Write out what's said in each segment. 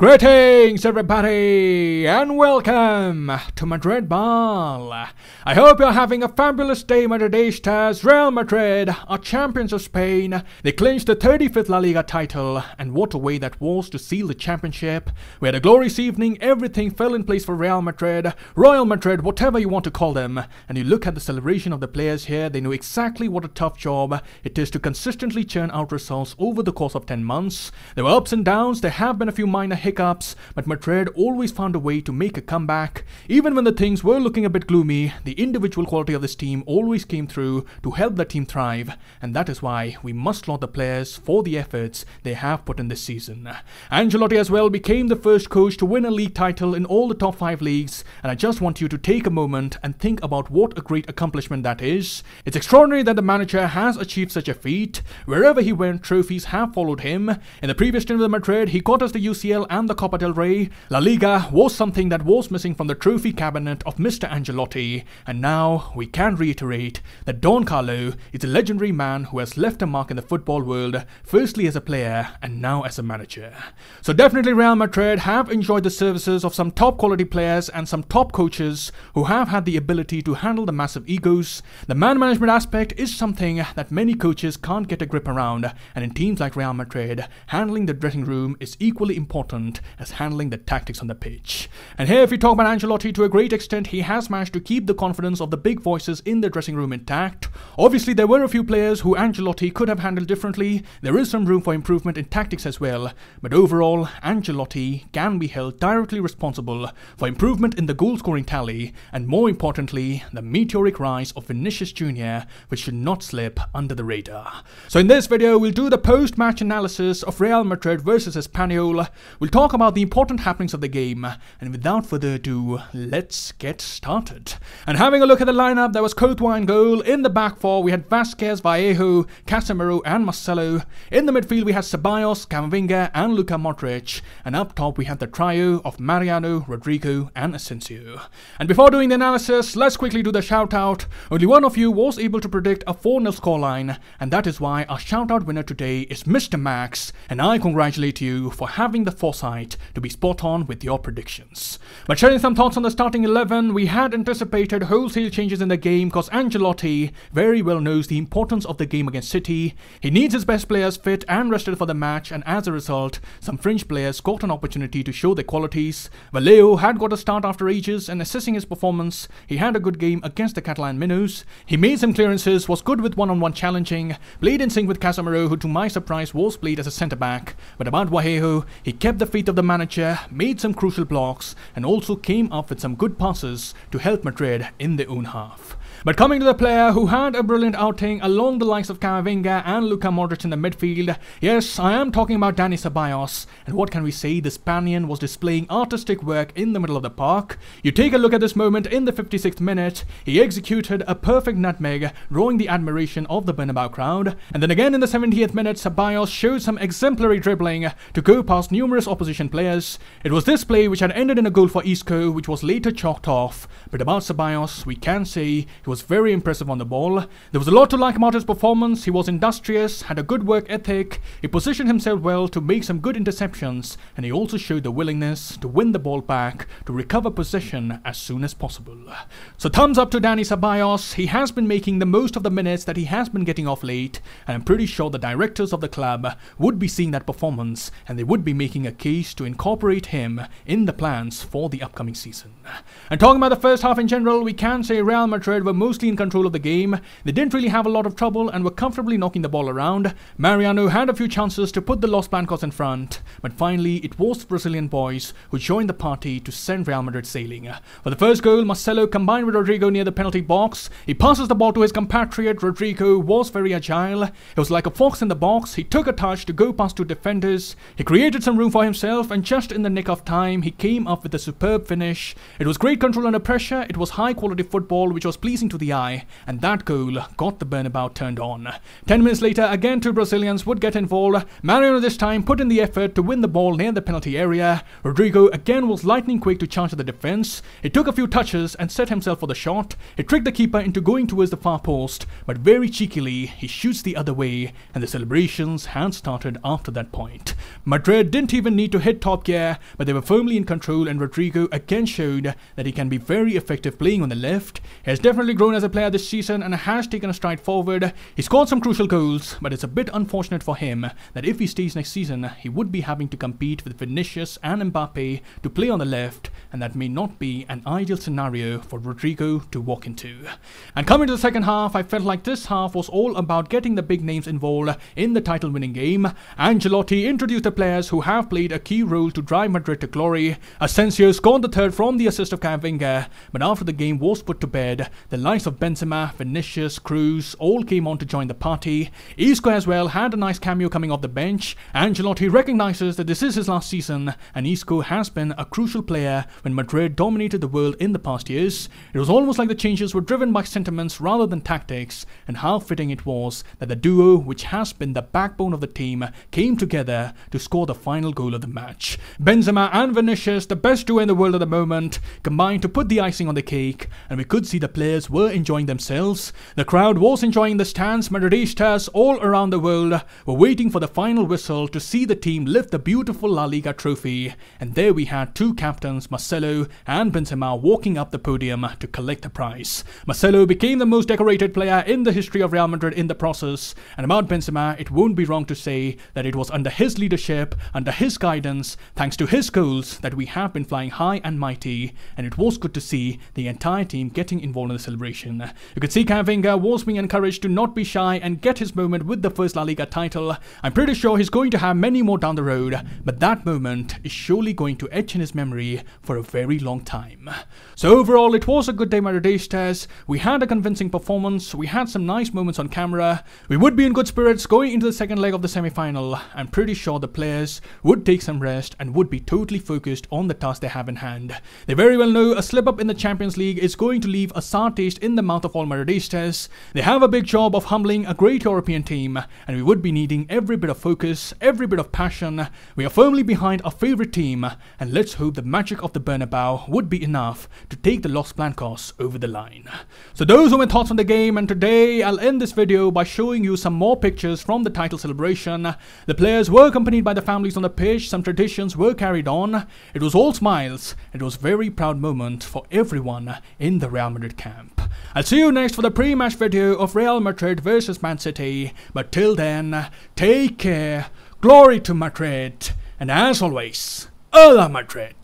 Greetings everybody and welcome to Madrid Ball. I hope you're having a fabulous day, Madridistas. Real Madrid are champions of Spain. They clinched the 35th La Liga title, and what a way that was to seal the championship. We had a glorious evening, everything fell in place for Real Madrid, Royal Madrid, whatever you want to call them. And you look at the celebration of the players here, they know exactly what a tough job it is to consistently churn out results over the course of 10 months. There were ups and downs, there have been a few minor hiccups, but Madrid always found a way to make a comeback. Even when the things were looking a bit gloomy, the individual quality of this team always came through to help the team thrive, and that is why we must laud the players for the efforts they have put in this season. Ancelotti as well became the first coach to win a league title in all the top 5 leagues, and I just want you to take a moment and think about what a great accomplishment that is. It's extraordinary that the manager has achieved such a feat. Wherever he went, trophies have followed him. In the previous stint with Madrid, he got us the UCL and the Copa del Rey. La Liga was something that was missing from the trophy cabinet of Mr. Ancelotti, and now we can reiterate that Don Carlo is a legendary man who has left a mark in the football world, firstly as a player and now as a manager. So definitely Real Madrid have enjoyed the services of some top quality players and some top coaches who have had the ability to handle the massive egos. The man management aspect is something that many coaches can't get a grip around, and in teams like Real Madrid, handling the dressing room is equally important as handling the tactics on the pitch. And here, if we talk about Ancelotti, to a great extent he has managed to keep the confidence of the big voices in the dressing room intact. Obviously there were a few players who Ancelotti could have handled differently. There is some room for improvement in tactics as well, but overall Ancelotti can be held directly responsible for improvement in the goal scoring tally, and more importantly the meteoric rise of Vinicius Jr., which should not slip under the radar. So in this video we'll do the post-match analysis of Real Madrid versus Espanyol. We'll talk about the important happenings of the game, and without further ado, let's get started. And having a look at the lineup, there was Courtois in goal. In the back four we had Vasquez, Vallejo, Casemiro and Marcelo. In the midfield we had Ceballos, Camavinga and Luka Modric, and up top we had the trio of Mariano, Rodrigo and Asensio. And before doing the analysis, let's quickly do the shout out. Only one of you was able to predict a 4-0 scoreline, and that is why our shout out winner today is Mr. Max, and I congratulate you for having the foresight to be spot on with your predictions. But sharing some thoughts on the starting 11, we had anticipated wholesale changes in the game because Ancelotti very well knows the importance of the game against City. He needs his best players fit and rested for the match, and as a result, some French players got an opportunity to show their qualities. Vallejo had got a start after ages, and assessing his performance, he had a good game against the Catalan Minnows. He made some clearances, was good with one-on-one challenging, played in sync with Casemiro, who to my surprise was played as a centre-back. But about Vallejo, he kept the faith of the manager, made some crucial blocks, and also came up with some good passes to help Madrid in their own half. But coming to the player who had a brilliant outing along the likes of Camavinga and Luka Modric in the midfield, yes, I am talking about Dani Ceballos, and what can we say, the Spaniard was displaying artistic work in the middle of the park. You take a look at this moment in the 56th minute, he executed a perfect nutmeg, drawing the admiration of the Bernabeu crowd, and then again in the 70th minute Ceballos showed some exemplary dribbling to go past numerous opposition players. It was this play which had ended in a goal for Isco, which was later chalked off, but about Ceballos, we can say he was very impressive on the ball. There was a lot to like about his performance. He was industrious, had a good work ethic, he positioned himself well to make some good interceptions, and he also showed the willingness to win the ball back, to recover possession as soon as possible. So thumbs up to Dani Ceballos. He has been making the most of the minutes that he has been getting off late, and I'm pretty sure the directors of the club would be seeing that performance, and they would be making a case to incorporate him in the plans for the upcoming season. And talking about the first half in general, we can say Real Madrid were mostly in control of the game. They didn't really have a lot of trouble and were comfortably knocking the ball around. Mariano had a few chances to put the Los Blancos in front, but finally it was the Brazilian boys who joined the party to send Real Madrid sailing. For the first goal, Marcelo combined with Rodrigo near the penalty box. He passes the ball to his compatriot. Rodrigo was very agile. It was like a fox in the box. He took a touch to go past 2 defenders. He created some room for himself, and just in the nick of time he came up with a superb finish. It was great control under pressure. It was high quality football which was pleasing to into the eye, and that goal got the Bernabeu turned on. 10 minutes later, again two Brazilians would get involved. Mariano this time put in the effort to win the ball near the penalty area. Rodrigo again was lightning quick to charge at the defense. He took a few touches and set himself for the shot. He tricked the keeper into going towards the far post, but very cheekily he shoots the other way, and the celebrations had started after that point. Madrid didn't even need to hit top gear, but they were firmly in control, and Rodrigo again showed that he can be very effective playing on the left. He has definitely grown as a player this season and has taken a stride forward. He scored some crucial goals, but it's a bit unfortunate for him that if he stays next season, he would be having to compete with Vinicius and Mbappe to play on the left, and that may not be an ideal scenario for Rodrigo to walk into. And coming to the second half, I felt like this half was all about getting the big names involved in the title-winning game. Ancelotti introduced the players who have played a key role to drive Madrid to glory. Asensio scored the third from the assist of Camavinga, but after the game was put to bed, the likes of Benzema, Vinicius, Cruz all came on to join the party. Isco as well had a nice cameo coming off the bench. Ancelotti recognizes that this is his last season, and Isco has been a crucial player when Madrid dominated the world in the past years. It was almost like the changes were driven by sentiments rather than tactics, and how fitting it was that the duo, which has been the backbone of the team, came together to score the final goal of the match. Benzema and Vinicius, the best duo in the world at the moment, combined to put the icing on the cake, and we could see the players were enjoying themselves. The crowd was enjoying the stands. Madridistas all around the world were waiting for the final whistle to see the team lift the beautiful La Liga trophy, and there we had two captains, Marcelo and Benzema, walking up the podium to collect the prize. Marcelo became the most decorated player in the history of Real Madrid in the process, and about Benzema, it won't be wrong to say that it was under his leadership, under his guidance, thanks to his goals, that we have been flying high and mighty, and it was good to see the entire team getting involved in the celebration. You could see Camavinga was being encouraged to not be shy and get his moment with the first La Liga title. I'm pretty sure he's going to have many more down the road, but that moment is surely going to etch in his memory for a very long time. So overall, it was a good day, Madridistas. We had a convincing performance, we had some nice moments on camera, we would be in good spirits going into the second leg of the semi-final. I'm pretty sure the players would take some rest and would be totally focused on the task they have in hand. They very well know a slip up in the Champions League is going to leave a sour taste in the mouth of all Madridistas. They have a big job of humbling a great European team, and we would be needing every bit of focus, every bit of passion. We are firmly behind our favorite team, and let's hope the magic of the Bernabeu would be enough to take the Los Blancos over the line. So those were my thoughts on the game, and today I'll end this video by showing you some more pictures from the title celebration. The players were accompanied by the families on the pitch, some traditions were carried on. It was all smiles, it was a very proud moment for everyone in the Real Madrid camp. I'll see you next for the pre-match video of Real Madrid versus Man City, but till then, take care, glory to Madrid, and as always, Hola Madrid!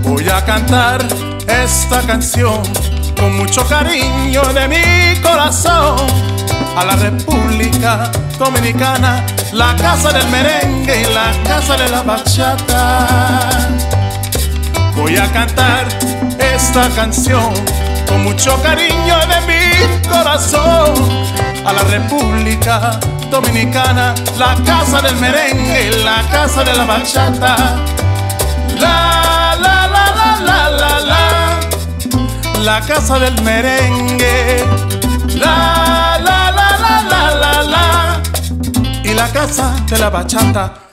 Voy a cantar esta canción con mucho cariño de mi corazón a la República Dominicana, la casa del merengue y la casa de la bachata. Voy a cantar esta canción con mucho cariño de mi corazón a la República Dominicana, la casa del merengue y la casa de la bachata. La casa del merengue, la y la casa de la bachata.